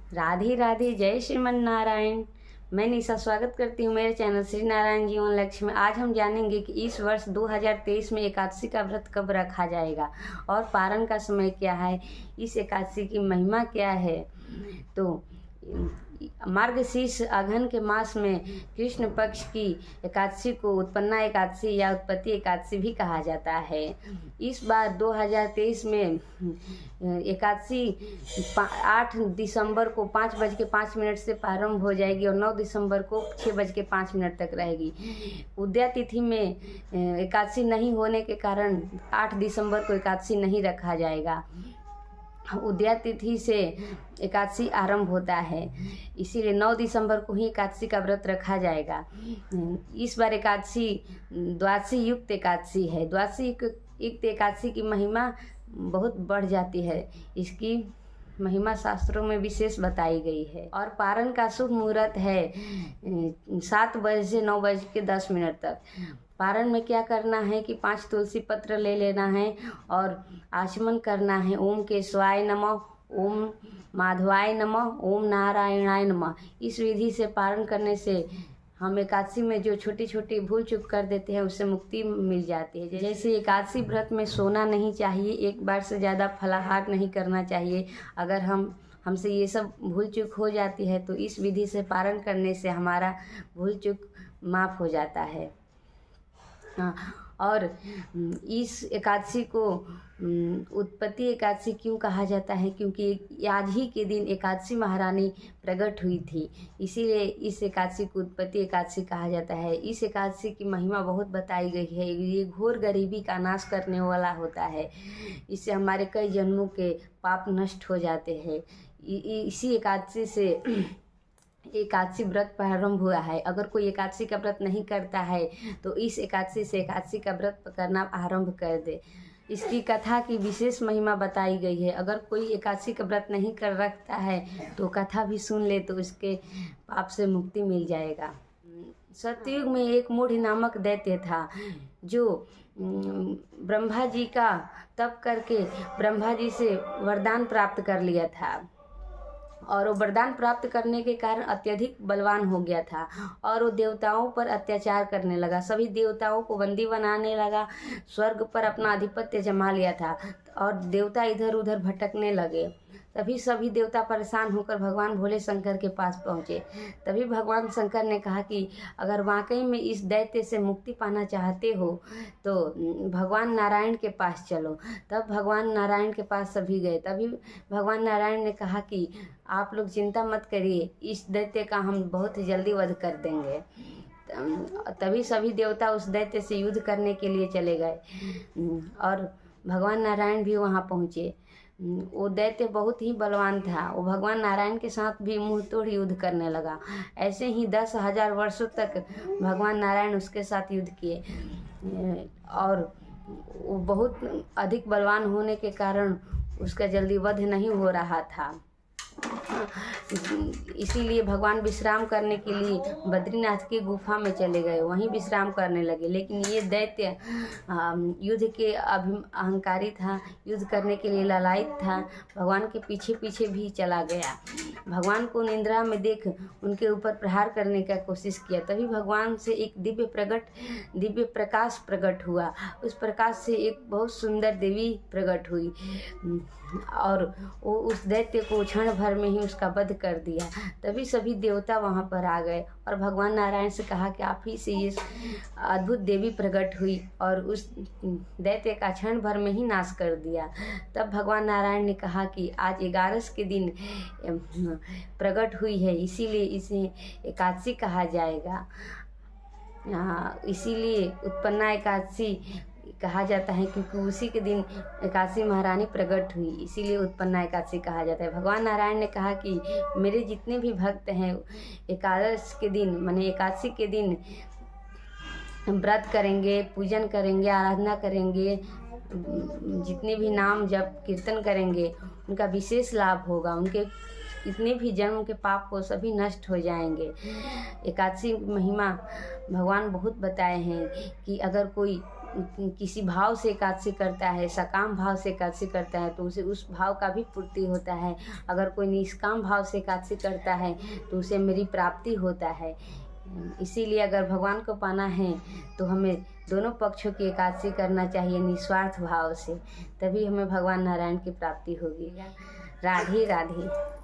राधे राधे, जय श्रीमन नारायण। मैं निशा स्वागत करती हूँ मेरे चैनल श्री नारायण जीवन लक्ष्य में। आज हम जानेंगे कि इस वर्ष 2023 में एकादशी का व्रत कब रखा जाएगा और पारण का समय क्या है, इस एकादशी की महिमा क्या है। तो मार्गशीर्ष अघन के मास में कृष्ण पक्ष की एकादशी को उत्पन्ना एकादशी या उत्पत्ति एकादशी भी कहा जाता है। इस बार 2023 में एकादशी 8 दिसंबर को 5:05 से प्रारंभ हो जाएगी और 9 दिसंबर को 6:05 तक रहेगी। उदया तिथि में एकादशी नहीं होने के कारण 8 दिसंबर को एकादशी नहीं रखा जाएगा। उदया तिथि से एकादशी आरंभ होता है, इसीलिए 9 दिसंबर को ही एकादशी का व्रत रखा जाएगा। इस बार एकादशी द्वादशी युक्त एकादशी है। द्वादशी युक्त एकादशी की महिमा बहुत बढ़ जाती है। इसकी महिमा शास्त्रों में विशेष बताई गई है। और पारण का शुभ मुहूर्त है 7 बजे से 9:10 तक। पारण में क्या करना है कि 5 तुलसी पत्र ले लेना है और आचमन करना है। ओम केशवाय नमः, ओम माधवाय नमः, ओम नारायणाय नमः। इस विधि से पारण करने से हम एकादशी में जो छोटी छोटी भूल चूक कर देते हैं उससे मुक्ति मिल जाती है। जैसे एकादशी व्रत में सोना नहीं चाहिए, एक बार से ज़्यादा फलाहार नहीं करना चाहिए। अगर हमसे ये सब भूल चूक हो जाती है तो इस विधि से पारण करने से हमारा भूल चूक माफ़ हो जाता है। और इस एकादशी को उत्पत्ति एकादशी क्यों कहा जाता है, क्योंकि आज ही के दिन एकादशी महारानी प्रकट हुई थी, इसीलिए इस एकादशी को उत्पत्ति एकादशी कहा जाता है। इस एकादशी की महिमा बहुत बताई गई है। ये घोर गरीबी का नाश करने वाला होता है। इससे हमारे कई जन्मों के पाप नष्ट हो जाते हैं। इसी एकादशी से एकादशी व्रत प्रारंभ हुआ है। अगर कोई एकादशी का व्रत नहीं करता है तो इस एकादशी से एकादशी का व्रत करना आरंभ कर दे। इसकी कथा की विशेष महिमा बताई गई है। अगर कोई एकादशी का व्रत नहीं कर रखता है तो कथा भी सुन ले तो उसके पाप से मुक्ति मिल जाएगा। सतयुग में एक मूढ़ नामक दैत्य था जो ब्रह्मा जी का तप करके ब्रह्मा जी से वरदान प्राप्त कर लिया था और वो वरदान प्राप्त करने के कारण अत्यधिक बलवान हो गया था और वो देवताओं पर अत्याचार करने लगा। सभी देवताओं को बंदी बनाने लगा, स्वर्ग पर अपना आधिपत्य जमा लिया था और देवता इधर उधर भटकने लगे। तभी सभी देवता परेशान होकर भगवान भोले शंकर के पास पहुँचे। तभी भगवान शंकर ने कहा कि अगर वाकई में इस दैत्य से मुक्ति पाना चाहते हो तो भगवान नारायण के पास चलो। तब भगवान नारायण के पास सभी गए। तभी भगवान नारायण ने कहा कि आप लोग चिंता मत करिए, इस दैत्य का हम बहुत ही जल्दी वध कर देंगे। तभी सभी देवता उस दैत्य से युद्ध करने के लिए चले गए और भगवान नारायण भी वहाँ पहुँचे। वो दैत्य बहुत ही बलवान था। वो भगवान नारायण के साथ भी मुंह तोड़ युद्ध करने लगा। ऐसे ही 10,000 वर्षों तक भगवान नारायण उसके साथ युद्ध किए और वो बहुत अधिक बलवान होने के कारण उसका जल्दी वध नहीं हो रहा था। इसीलिए भगवान विश्राम करने के लिए बद्रीनाथ की गुफा में चले गए, वहीं विश्राम करने लगे। लेकिन ये दैत्य युद्ध के अहंकारी था, युद्ध करने के लिए लालायित था, भगवान के पीछे पीछे भी चला गया। भगवान को निद्रा में देख उनके ऊपर प्रहार करने का कोशिश किया। तभी भगवान से एक दिव्य प्रकाश प्रकट हुआ। उस प्रकाश से एक बहुत सुंदर देवी प्रकट हुई और वो उस दैत्य को क्षण भर में ही उसका वध कर दिया। तभी सभी देवता वहाँ पर आ गए और भगवान नारायण से कहा कि आप ही से ये अद्भुत देवी प्रकट हुई और उस दैत्य का क्षण भर में ही नाश कर दिया। तब भगवान नारायण ने कहा कि आज 11 के दिन प्रकट हुई है, इसीलिए इसे एकादशी कहा जाएगा। इसीलिए उत्पन्ना एकादशी कहा जाता है क्योंकि उसी के दिन एकादशी महारानी प्रकट हुई, इसीलिए उत्पन्ना एकादशी कहा जाता है। भगवान नारायण ने कहा कि मेरे जितने भी भक्त हैं एकादश के दिन माने एकादशी के दिन व्रत करेंगे, पूजन करेंगे, आराधना करेंगे, जितने भी नाम जप कीर्तन करेंगे उनका विशेष लाभ होगा। उनके कितने भी जन्म के पाप हो सभी नष्ट हो जाएंगे। एकादशी महिमा भगवान बहुत बताए हैं कि अगर कोई किसी भाव से एकादशी करता है, सकाम भाव से एकादशी करता है तो उसे उस भाव का भी पूर्ति होता है। अगर कोई निष्काम भाव से एकादशी करता है तो उसे मेरी प्राप्ति होता है। इसीलिए अगर भगवान को पाना है तो हमें दोनों पक्षों की एकादशी करना चाहिए निस्वार्थ भाव से, तभी हमें भगवान नारायण की प्राप्ति होगी। राधे राधे।